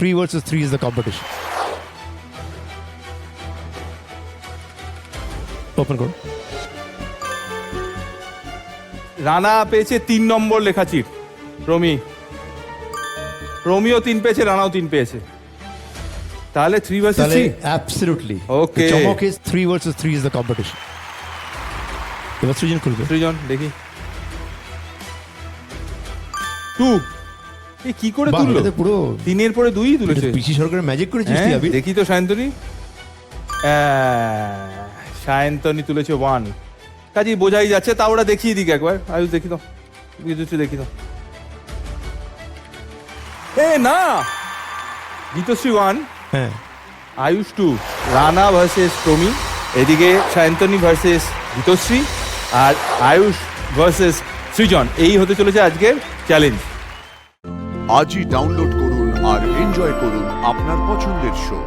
3 versus 3 is the competition. Open করো। রানা পেয়েছে 3 নম্বর লেখা চিট। রোমিও 3 পেয়েছে, রানাও 3 পেয়েছে। তাহলে 3 ভার্সেস তাহলে 3। absolutely. Okay. The চমক is 3 versus 3 is the competition. এবার সৃজন খুলবে। সৃজন দেখি 2 এই কি করে বাহ, তুললো? এটা তো পুরো 3 এর পরে 2ই তুলেছে। পিসি সরকারের ম্যাজিক করেছিস তুই হ্যাঁ, আবি। দেখি তো সায়ন্তনী। সায়ন্তনী তুলেছে 1। কাজেই বোঝাই যাচ্ছে, তা ওরা দেখিয়ে দিক একবার। আয়ুষ দেখি তো, দেখি তো। না, গীতশ্রী 1, হ্যাঁ, আয়ুষ 2, রানা ভার্সেস প্রমি, এদিকে সায়ন্তনী ভার্সেস গীতশ্রী, আর আয়ুষ ভার্সেস সৃজন। এই হতে চলেছে আজকের চ্যালেঞ্জ। আজই ডাউনলোড করুন আর এনজয় করুন আপনার পছন্দের শো।